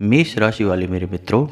मेष राशि वाले मेरे मित्रों,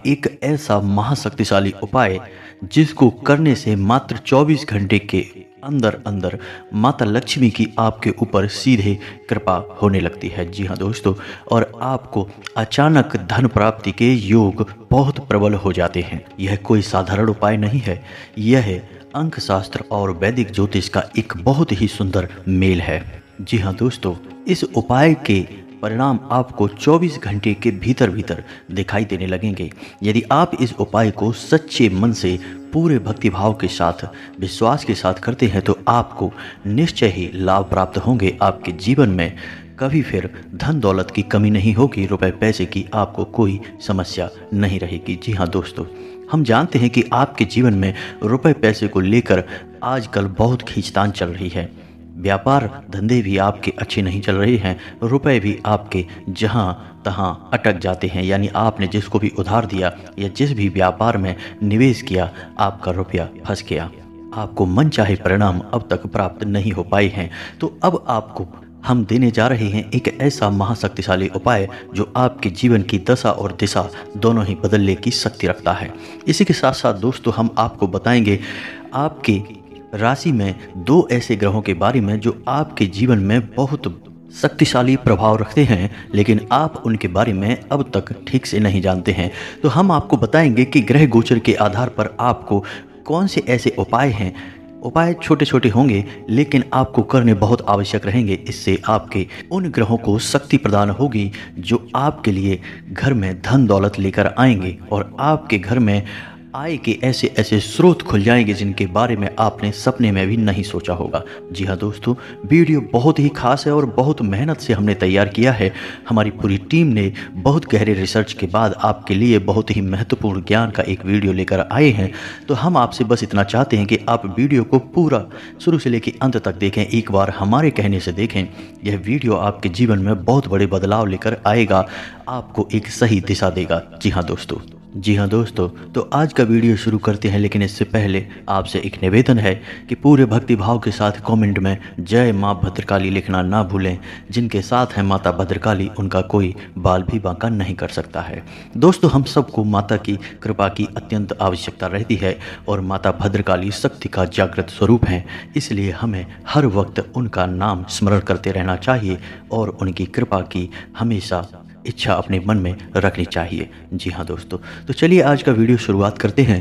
एक ऐसा महाशक्तिशाली उपाय जिसको करने से मात्र 24 घंटे के अंदर अंदर माता लक्ष्मी की आपके ऊपर सीधे कृपा होने लगती है। जी हाँ दोस्तों, और आपको अचानक धन प्राप्ति के योग बहुत प्रबल हो जाते हैं। यह कोई साधारण उपाय नहीं है, यह अंक शास्त्र और वैदिक ज्योतिष का एक बहुत ही सुंदर मेल है। जी हाँ दोस्तों, इस उपाय के परिणाम आपको 24 घंटे के भीतर भीतर दिखाई देने लगेंगे। यदि आप इस उपाय को सच्चे मन से पूरे भक्तिभाव के साथ, विश्वास के साथ करते हैं तो आपको निश्चय ही लाभ प्राप्त होंगे। आपके जीवन में कभी फिर धन दौलत की कमी नहीं होगी, रुपए पैसे की आपको कोई समस्या नहीं रहेगी। जी हाँ दोस्तों, हम जानते हैं कि आपके जीवन में रुपए पैसे को लेकर आजकल बहुत खींचतान चल रही है। व्यापार धंधे भी आपके अच्छे नहीं चल रहे हैं, रुपए भी आपके जहाँ तहाँ अटक जाते हैं। यानी आपने जिसको भी उधार दिया या जिस भी व्यापार में निवेश किया, आपका रुपया फंस गया। आपको मनचाहे परिणाम अब तक प्राप्त नहीं हो पाए हैं। तो अब आपको हम देने जा रहे हैं एक ऐसा महाशक्तिशाली उपाय जो आपके जीवन की दशा और दिशा दोनों ही बदलने की शक्ति रखता है। इसी के साथ साथ दोस्तों, हम आपको बताएंगे आपके राशि में 2 ऐसे ग्रहों के बारे में जो आपके जीवन में बहुत शक्तिशाली प्रभाव रखते हैं, लेकिन आप उनके बारे में अब तक ठीक से नहीं जानते हैं। तो हम आपको बताएंगे कि ग्रह गोचर के आधार पर आपको कौन से ऐसे उपाय हैं। उपाय छोटे छोटे होंगे लेकिन आपको करने बहुत आवश्यक रहेंगे। इससे आपके उन ग्रहों को शक्ति प्रदान होगी जो आपके लिए घर में धन दौलत लेकर आएंगे और आपके घर में आय के ऐसे ऐसे स्रोत खुल जाएंगे जिनके बारे में आपने सपने में भी नहीं सोचा होगा। जी हाँ दोस्तों, वीडियो बहुत ही खास है और बहुत मेहनत से हमने तैयार किया है। हमारी पूरी टीम ने बहुत गहरे रिसर्च के बाद आपके लिए बहुत ही महत्वपूर्ण ज्ञान का एक वीडियो लेकर आए हैं। तो हम आपसे बस इतना चाहते हैं कि आप वीडियो को पूरा शुरू से लेकर अंत तक देखें, एक बार हमारे कहने से देखें। यह वीडियो आपके जीवन में बहुत बड़े बदलाव लेकर आएगा, आपको एक सही दिशा देगा। जी हाँ दोस्तों, तो आज का वीडियो शुरू करते हैं। लेकिन इससे पहले आपसे एक निवेदन है कि पूरे भक्ति भाव के साथ कमेंट में जय माँ भद्रकाली लिखना ना भूलें। जिनके साथ है माता भद्रकाली, उनका कोई बाल भी बांका नहीं कर सकता है। दोस्तों, हम सबको माता की कृपा की अत्यंत आवश्यकता रहती है और माता भद्रकाली शक्ति का जागृत स्वरूप हैं। इसलिए हमें हर वक्त उनका नाम स्मरण करते रहना चाहिए और उनकी कृपा की हमेशा इच्छा अपने मन में रखनी चाहिए। जी हाँ दोस्तों, तो चलिए आज का वीडियो शुरुआत करते हैं।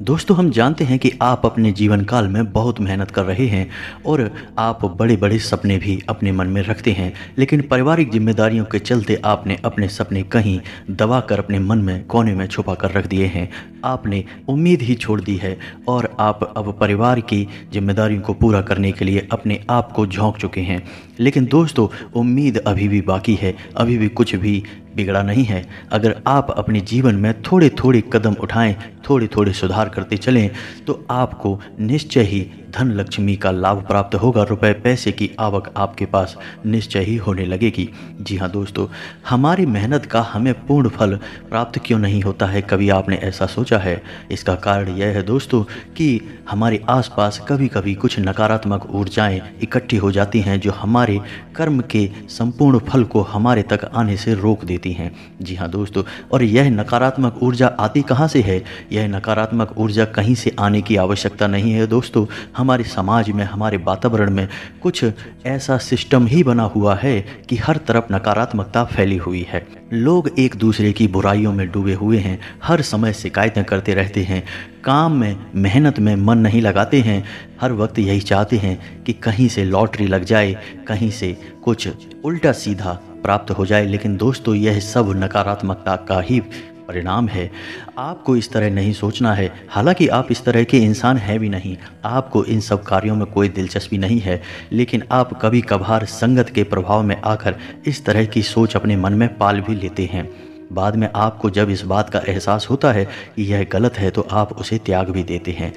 दोस्तों, हम जानते हैं कि आप अपने जीवन काल में बहुत मेहनत कर रहे हैं और आप बड़े बड़े सपने भी अपने मन में रखते हैं, लेकिन पारिवारिक जिम्मेदारियों के चलते आपने अपने सपने कहीं दबा कर अपने मन में कोने में छुपा कर रख दिए हैं। आपने उम्मीद ही छोड़ दी है और आप अब परिवार की जिम्मेदारियों को पूरा करने के लिए अपने आप को झोंक चुके हैं। लेकिन दोस्तों, उम्मीद अभी भी बाकी है, अभी भी कुछ भी बिगड़ा नहीं है। अगर आप अपने जीवन में थोड़े थोड़े कदम उठाएं, थोड़े थोड़े सुधार करते चलें, तो आपको निश्चय ही धन लक्ष्मी का लाभ प्राप्त होगा। रुपए पैसे की आवक आपके पास निश्चय ही होने लगेगी। जी हाँ दोस्तों, हमारी मेहनत का हमें पूर्ण फल प्राप्त क्यों नहीं होता है, कभी आपने ऐसा सोचा है? इसका कारण यह है दोस्तों कि हमारे आसपास कभी कभी कुछ नकारात्मक ऊर्जाएं इकट्ठी हो जाती हैं जो हमारे कर्म के संपूर्ण फल को हमारे तक आने से रोक देती हैं। जी हाँ दोस्तों, और यह नकारात्मक ऊर्जा आती कहाँ से है? यह नकारात्मक ऊर्जा कहीं से आने की आवश्यकता नहीं है दोस्तों। हमारे समाज में, हमारे वातावरण में कुछ ऐसा सिस्टम ही बना हुआ है कि हर तरफ नकारात्मकता फैली हुई है। लोग एक दूसरे की बुराइयों में डूबे हुए हैं, हर समय शिकायतें करते रहते हैं, काम में मेहनत में मन नहीं लगाते हैं, हर वक्त यही चाहते हैं कि कहीं से लॉटरी लग जाए, कहीं से कुछ उल्टा सीधा प्राप्त हो जाए। लेकिन दोस्तों, यह सब नकारात्मकता का ही परिणाम है। आपको इस तरह नहीं सोचना है। हालांकि आप इस तरह के इंसान हैं भी नहीं, आपको इन सब कार्यों में कोई दिलचस्पी नहीं है, लेकिन आप कभी कभार संगत के प्रभाव में आकर इस तरह की सोच अपने मन में पाल भी लेते हैं। बाद में आपको जब इस बात का एहसास होता है कि यह गलत है, तो आप उसे त्याग भी देते हैं।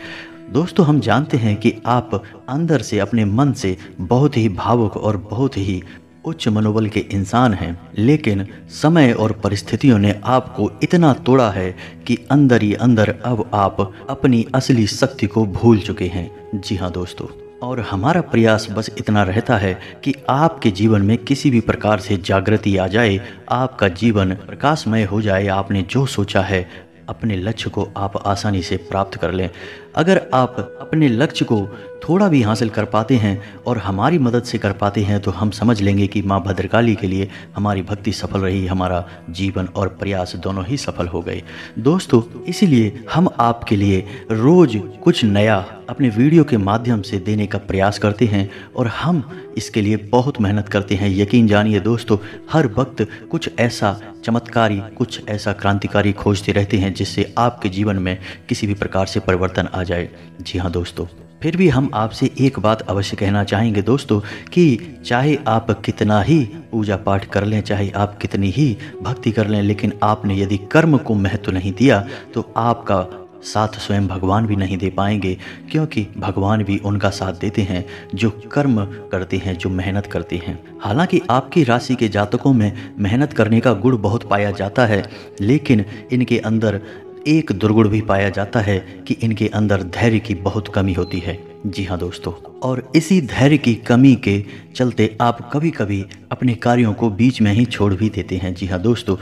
दोस्तों, हम जानते हैं कि आप अंदर से, अपने मन से बहुत ही भावुक और बहुत ही उच्च मनोबल के इंसान हैं, लेकिन समय और परिस्थितियों ने आपको इतना तोड़ा है कि अंदर ही अंदर अब आप अपनी असली शक्ति को भूल चुके हैं। जी हाँ दोस्तों, और हमारा प्रयास बस इतना रहता है कि आपके जीवन में किसी भी प्रकार से जागृति आ जाए, आपका जीवन प्रकाशमय हो जाए, आपने जो सोचा है अपने लक्ष्य को आप आसानी से प्राप्त कर लें। अगर आप अपने लक्ष्य को थोड़ा भी हासिल कर पाते हैं और हमारी मदद से कर पाते हैं तो हम समझ लेंगे कि माँ भद्रकाली के लिए हमारी भक्ति सफल रही, हमारा जीवन और प्रयास दोनों ही सफल हो गए। दोस्तों, इसीलिए हम आपके लिए रोज़ कुछ नया अपने वीडियो के माध्यम से देने का प्रयास करते हैं और हम इसके लिए बहुत मेहनत करते हैं। यकीन जानिए दोस्तों, हर वक्त कुछ ऐसा चमत्कारी, कुछ ऐसा क्रांतिकारी खोजते रहते हैं जिससे आपके जीवन में किसी भी प्रकार से परिवर्तन आ जाए। जी हाँ दोस्तों, फिर भी हम आपसे एक बात अवश्य कहना चाहेंगे दोस्तों कि चाहे आप कितना ही पूजा पाठ कर लें, चाहे आप कितनी ही भक्ति कर लें, लेकिन आपने यदि कर्म को महत्व नहीं दिया तो आपका साथ स्वयं भगवान भी नहीं दे पाएंगे, क्योंकि भगवान भी उनका साथ देते हैं जो कर्म करते हैं, जो मेहनत करते हैं। हालांकि आपकी राशि के जातकों में मेहनत करने का गुण बहुत पाया जाता है, लेकिन इनके अंदर एक दुर्गुण भी पाया जाता है कि इनके अंदर धैर्य की बहुत कमी होती है। जी हाँ दोस्तों, और इसी धैर्य की कमी के चलते आप कभी कभी अपने कार्यों को बीच में ही छोड़ भी देते हैं। जी हाँ दोस्तों,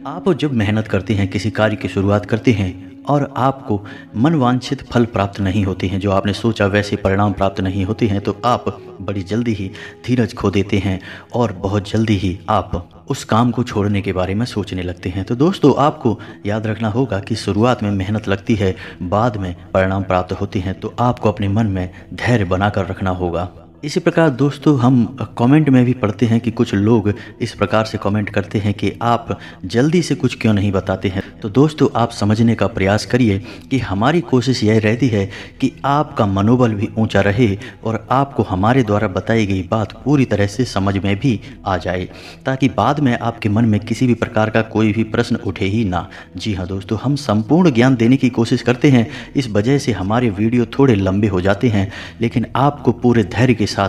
आप जब मेहनत करते हैं, किसी कार्य की शुरुआत करते हैं और आपको मनवांछित फल प्राप्त नहीं होते हैं, जो आपने सोचा वैसे परिणाम प्राप्त नहीं होते हैं, तो आप बड़ी जल्दी ही धीरज खो देते हैं और बहुत जल्दी ही आप उस काम को छोड़ने के बारे में सोचने लगते हैं। तो दोस्तों, आपको याद रखना होगा कि शुरुआत में मेहनत लगती है, बाद में परिणाम प्राप्त होते हैं, तो आपको अपने मन में धैर्य बनाकर रखना होगा। इसी प्रकार दोस्तों, हम कमेंट में भी पढ़ते हैं कि कुछ लोग इस प्रकार से कमेंट करते हैं कि आप जल्दी से कुछ क्यों नहीं बताते हैं। तो दोस्तों, आप समझने का प्रयास करिए कि हमारी कोशिश यह रहती है कि आपका मनोबल भी ऊंचा रहे और आपको हमारे द्वारा बताई गई बात पूरी तरह से समझ में भी आ जाए, ताकि बाद में आपके मन में किसी भी प्रकार का कोई भी प्रश्न उठे ही ना। जी हाँ दोस्तों, हम संपूर्ण ज्ञान देने की कोशिश करते हैं, इस वजह से हमारे वीडियो थोड़े लंबे हो जाते हैं, लेकिन आपको पूरे धैर्य के साथ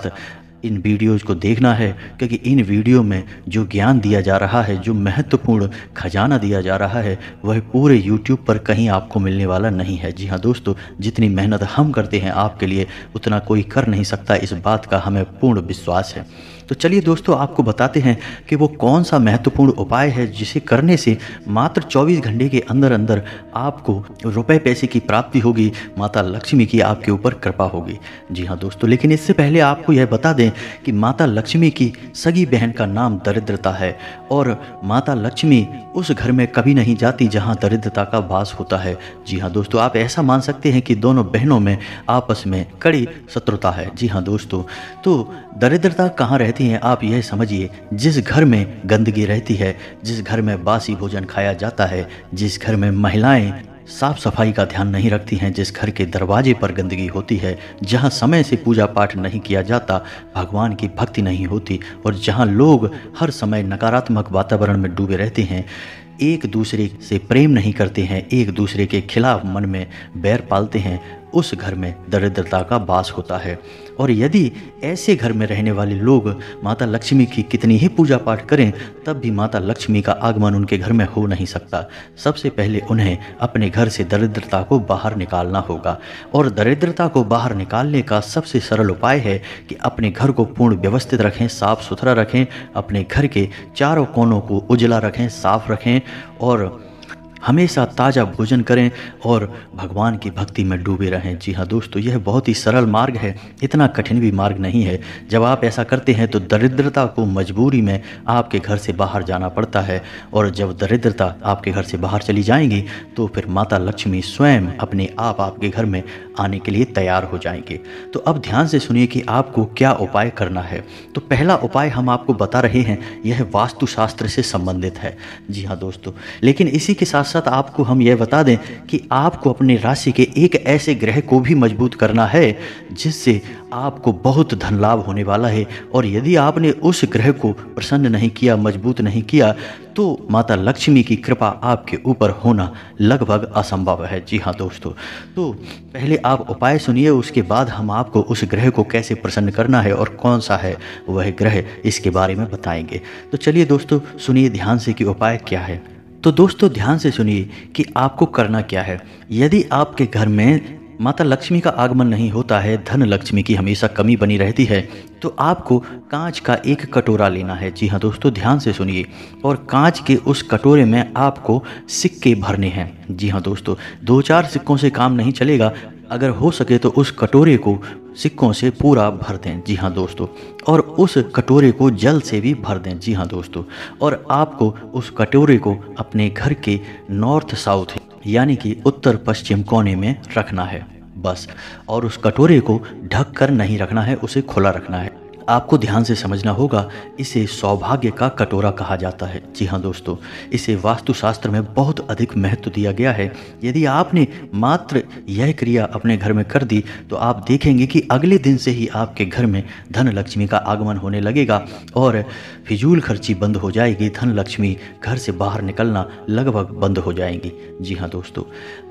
इन वीडियोज़ को देखना है, क्योंकि इन वीडियो में जो ज्ञान दिया जा रहा है, जो महत्वपूर्ण खजाना दिया जा रहा है, वह पूरे YouTube पर कहीं आपको मिलने वाला नहीं है। जी हाँ दोस्तों, जितनी मेहनत हम करते हैं आपके लिए, उतना कोई कर नहीं सकता, इस बात का हमें पूर्ण विश्वास है। तो चलिए दोस्तों, आपको बताते हैं कि वो कौन सा महत्वपूर्ण उपाय है जिसे करने से मात्र 24 घंटे के अंदर अंदर आपको रुपए पैसे की प्राप्ति होगी, माता लक्ष्मी की आपके ऊपर कृपा होगी। जी हाँ दोस्तों, लेकिन इससे पहले आपको यह बता दें कि माता लक्ष्मी की सगी बहन का नाम दरिद्रता है और माता लक्ष्मी उस घर में कभी नहीं जाती जहाँ दरिद्रता का वास होता है। जी हाँ दोस्तों, आप ऐसा मान सकते हैं कि दोनों बहनों में आपस में कड़ी शत्रुता है। जी हाँ दोस्तों, तो दरिद्रता कहाँ रहती है आप यह समझिए, जिस घर में गंदगी रहती है, जिस घर में बासी भोजन खाया जाता है, जिस घर में महिलाएं साफ सफाई का ध्यान नहीं रखती हैं, जिस घर के दरवाजे पर गंदगी होती है, जहां समय से पूजा पाठ नहीं किया जाता, भगवान की भक्ति नहीं होती और जहां लोग हर समय नकारात्मक वातावरण में डूबे रहते हैं, एक दूसरे से प्रेम नहीं करते हैं, एक दूसरे के खिलाफ मन में बैर पालते हैं, उस घर में दरिद्रता का वास होता है। और यदि ऐसे घर में रहने वाले लोग माता लक्ष्मी की कितनी ही पूजा पाठ करें, तब भी माता लक्ष्मी का आगमन उनके घर में हो नहीं सकता। सबसे पहले उन्हें अपने घर से दरिद्रता को बाहर निकालना होगा और दरिद्रता को बाहर निकालने का सबसे सरल उपाय है कि अपने घर को पूर्ण व्यवस्थित रखें, साफ सुथरा रखें, अपने घर के चारों कोनों को उजला रखें, साफ रखें और हमेशा ताज़ा भोजन करें और भगवान की भक्ति में डूबे रहें। जी हाँ दोस्तों, यह बहुत ही सरल मार्ग है, इतना कठिन भी मार्ग नहीं है। जब आप ऐसा करते हैं तो दरिद्रता को मजबूरी में आपके घर से बाहर जाना पड़ता है और जब दरिद्रता आपके घर से बाहर चली जाएंगी तो फिर माता लक्ष्मी स्वयं अपने आप आपके घर में आने के लिए तैयार हो जाएंगे। तो अब ध्यान से सुनिए कि आपको क्या उपाय करना है। तो पहला उपाय हम आपको बता रहे हैं, यह वास्तुशास्त्र से संबंधित है। जी हाँ दोस्तों, लेकिन इसी के साथ साथ आपको हम यह बता दें कि आपको अपनी राशि के एक ऐसे ग्रह को भी मजबूत करना है जिससे आपको बहुत धन लाभ होने वाला है। और यदि आपने उस ग्रह को प्रसन्न नहीं किया, मजबूत नहीं किया, तो माता लक्ष्मी की कृपा आपके ऊपर होना लगभग असंभव है। जी हाँ दोस्तों, तो पहले आप उपाय सुनिए, उसके बाद हम आपको उस ग्रह को कैसे प्रसन्न करना है और कौन सा है वह ग्रह, इसके बारे में बताएंगे। तो चलिए दोस्तों, सुनिए ध्यान से कि उपाय क्या है। तो दोस्तों ध्यान से सुनिए कि आपको करना क्या है। यदि आपके घर में माता लक्ष्मी का आगमन नहीं होता है, धन लक्ष्मी की हमेशा कमी बनी रहती है, तो आपको कांच का एक कटोरा लेना है। जी हाँ दोस्तों, ध्यान से सुनिए। और कांच के उस कटोरे में आपको सिक्के भरने हैं। जी हाँ दोस्तों, 2-4 सिक्कों से काम नहीं चलेगा, अगर हो सके तो उस कटोरे को सिक्कों से पूरा भर दें। जी हाँ दोस्तों, और उस कटोरे को जल से भी भर दें। जी हाँ दोस्तों, और आपको उस कटोरे को अपने घर के नॉर्थ साउथ यानी कि उत्तर पश्चिम कोने में रखना है बस। और उस कटोरे को ढक कर नहीं रखना है, उसे खुला रखना है। आपको ध्यान से समझना होगा, इसे सौभाग्य का कटोरा कहा जाता है। जी हाँ दोस्तों, इसे वास्तुशास्त्र में बहुत अधिक महत्व दिया गया है। यदि आपने मात्र यह क्रिया अपने घर में कर दी तो आप देखेंगे कि अगले दिन से ही आपके घर में धन लक्ष्मी का आगमन होने लगेगा और फिजूल खर्ची बंद हो जाएगी। धन लक्ष्मी घर से बाहर निकलना लगभग बंद हो जाएंगी। जी हाँ दोस्तों,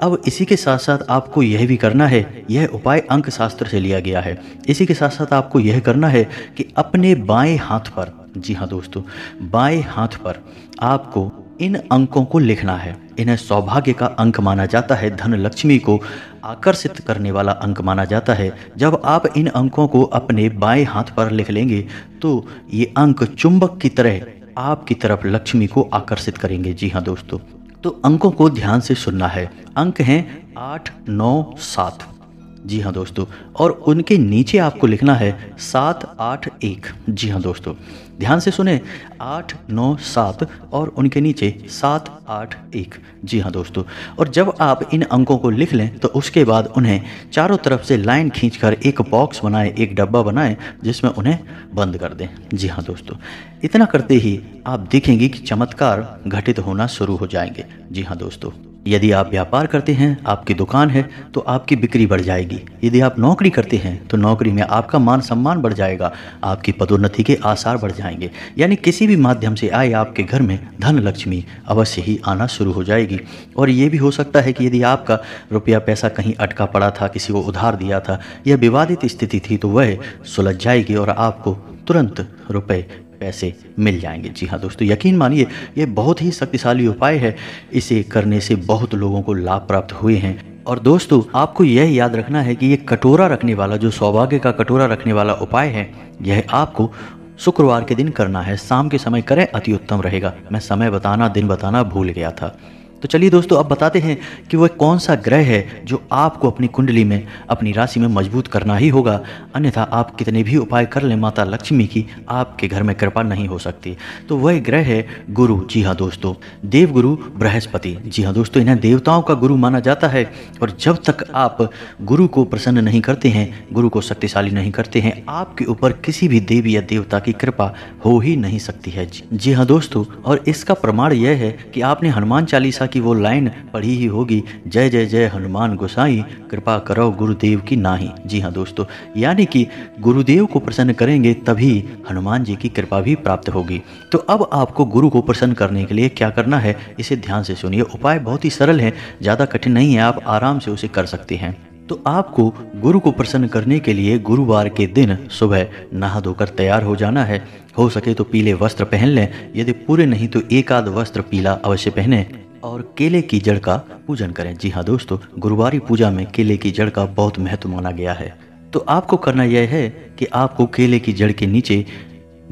अब इसी के साथ साथ आपको यह भी करना है, यह उपाय अंक शास्त्र से लिया गया है। इसी के साथ साथ आपको यह करना है कि अपने बाएं हाथ पर, जी हाँ दोस्तों, बाएं हाथ पर आपको इन अंकों को लिखना है। इन्हें सौभाग्य का अंक माना जाता है, धन लक्ष्मी को आकर्षित करने वाला अंक माना जाता है। जब आप इन अंकों को अपने बाएं हाथ पर लिख लेंगे तो ये अंक चुंबक की तरह आपकी तरफ लक्ष्मी को आकर्षित करेंगे। जी हाँ दोस्तों, तो अंकों को ध्यान से सुनना है। अंक हैं 8, 9, 7। जी हाँ दोस्तों, और उनके नीचे आपको लिखना है 7, 8, 1। जी हाँ दोस्तों, ध्यान से सुने, 8, 9, 7 और उनके नीचे 7, 8, 1। जी हाँ दोस्तों, और जब आप इन अंकों को लिख लें तो उसके बाद उन्हें चारों तरफ से लाइन खींचकर एक बॉक्स बनाएं, एक डब्बा बनाएं जिसमें उन्हें बंद कर दें। जी हाँ दोस्तों, इतना करते ही आप देखेंगे कि चमत्कार घटित होना शुरू हो जाएंगे। जी हाँ दोस्तों, यदि आप व्यापार करते हैं, आपकी दुकान है, तो आपकी बिक्री बढ़ जाएगी। यदि आप नौकरी करते हैं तो नौकरी में आपका मान सम्मान बढ़ जाएगा, आपकी पदोन्नति के आसार बढ़ जाएंगे। यानी किसी भी माध्यम से आए आपके घर में धन लक्ष्मी अवश्य ही आना शुरू हो जाएगी। और ये भी हो सकता है कि यदि आपका रुपया पैसा कहीं अटका पड़ा था, किसी को उधार दिया था या विवादित स्थिति थी, तो वह सुलझ जाएगी और आपको तुरंत रुपए पैसे मिल जाएंगे। जी हाँ दोस्तों, यकीन मानिए ये बहुत ही शक्तिशाली उपाय है। इसे करने से बहुत लोगों को लाभ प्राप्त हुए हैं। और दोस्तों, आपको यह याद रखना है कि ये कटोरा रखने वाला, जो सौभाग्य का कटोरा रखने वाला उपाय है, यह आपको शुक्रवार के दिन करना है। शाम के समय करें, अति उत्तम रहेगा। मैं समय बताना, दिन बताना भूल गया था। तो चलिए दोस्तों, अब बताते हैं कि वह कौन सा ग्रह है जो आपको अपनी कुंडली में, अपनी राशि में मजबूत करना ही होगा। अन्यथा आप कितने भी उपाय कर लें, माता लक्ष्मी की आपके घर में कृपा नहीं हो सकती। तो वह ग्रह है गुरु। जी हाँ दोस्तों, देवगुरु बृहस्पति। जी हाँ दोस्तों, इन्हें देवताओं का गुरु माना जाता है। और जब तक आप गुरु को प्रसन्न नहीं करते हैं, गुरु को शक्तिशाली नहीं करते हैं, आपके ऊपर किसी भी देवी या देवता की कृपा हो ही नहीं सकती है। जी हाँ दोस्तों, और इसका प्रमाण यह है कि आपने हनुमान चालीसा की वो लाइन पढ़ी ही होगी, जय जय जय हनुमान गोसाई, कृपा करो गुरुदेव की नाही। जी हाँ दोस्तों, यानी कि गुरुदेव को प्रसन्न करेंगे तभी हनुमान जी की कृपा भी प्राप्त होगी। तो अब आपको गुरु को प्रसन्न करने के लिए क्या करना है, इसे ध्यान से सुनिए। उपाय बहुत ही सरल है, ज़्यादा कठिन नहीं है, आप आराम से उसे कर सकते हैं। तो आपको गुरु को प्रसन्न करने के लिए गुरुवार के दिन सुबह नहा धोकर तैयार हो जाना है। हो सके तो पीले वस्त्र पहन लें, यदि पूरे नहीं तो एक आध वस्त्र पीला अवश्य पहने और केले की जड़ का पूजन करें। जी हाँ दोस्तों, गुरुवारी पूजा में केले की जड़ का बहुत महत्व माना गया है। तो आपको करना यह है कि आपको केले की जड़ के नीचे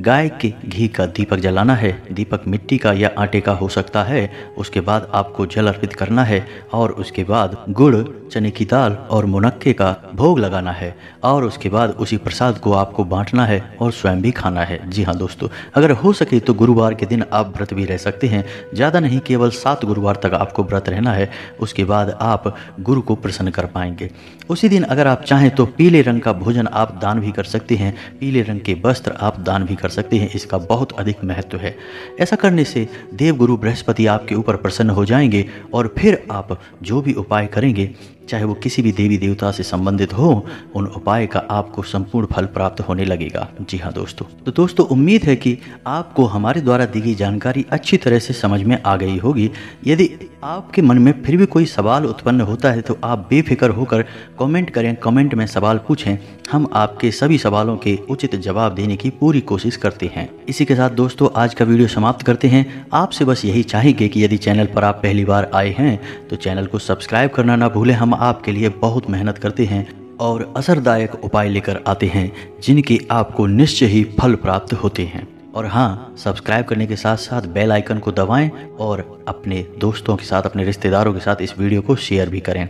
गाय के घी का दीपक जलाना है। दीपक मिट्टी का या आटे का हो सकता है। उसके बाद आपको जल अर्पित करना है और उसके बाद गुड़, चने की दाल और मुनक्के का भोग लगाना है। और उसके बाद उसी प्रसाद को आपको बांटना है और स्वयं भी खाना है। जी हाँ दोस्तों, अगर हो सके तो गुरुवार के दिन आप व्रत भी रह सकते हैं। ज़्यादा नहीं, केवल 7 गुरुवार तक आपको व्रत रहना है। उसके बाद आप गुरु को प्रसन्न कर पाएंगे। उसी दिन अगर आप चाहें तो पीले रंग का भोजन आप दान भी कर सकते हैं, पीले रंग के वस्त्र आप दान भी कर सकते हैं। इसका बहुत अधिक महत्व है। ऐसा करने से देवगुरु बृहस्पति आपके ऊपर प्रसन्न हो जाएंगे और फिर आप जो भी उपाय करेंगे, चाहे वो किसी भी देवी देवता से संबंधित हो, उन उपाय का आपको संपूर्ण फल प्राप्त होने लगेगा। जी हाँ दोस्तों, तो दोस्तों उम्मीद है कि आपको हमारे द्वारा दी गई जानकारी अच्छी तरह से समझ में आ गई होगी। यदि आपके मन में फिर भी कोई सवाल उत्पन्न होता है तो आप बेफिक्र होकर कमेंट करें, कमेंट में सवाल पूछें। हम आपके सभी सवालों के उचित जवाब देने की पूरी कोशिश करते हैं। इसी के साथ दोस्तों आज का वीडियो समाप्त करते हैं। आपसे बस यही चाहेंगे कि यदि चैनल पर आप पहली बार आए हैं तो चैनल को सब्सक्राइब करना ना भूलें। हम हम आपके लिए बहुत मेहनत करते हैं और असरदायक उपाय लेकर आते हैं जिनके आपको निश्चय ही फल प्राप्त होते हैं। और हाँ, सब्सक्राइब करने के साथ साथ बेल आइकन को दबाएं और अपने दोस्तों के साथ, अपने रिश्तेदारों के साथ इस वीडियो को शेयर भी करें।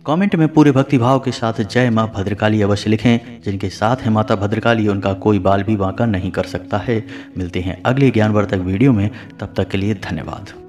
कमेंट में पूरे भक्तिभाव के साथ जय माँ भद्रकाली अवश्य लिखें। जिनके साथ है माता भद्रकाली उनका कोई बाल भी बांका नहीं कर सकता है। मिलते हैं अगले ज्ञानवर्धक वीडियो में, तब तक के लिए धन्यवाद।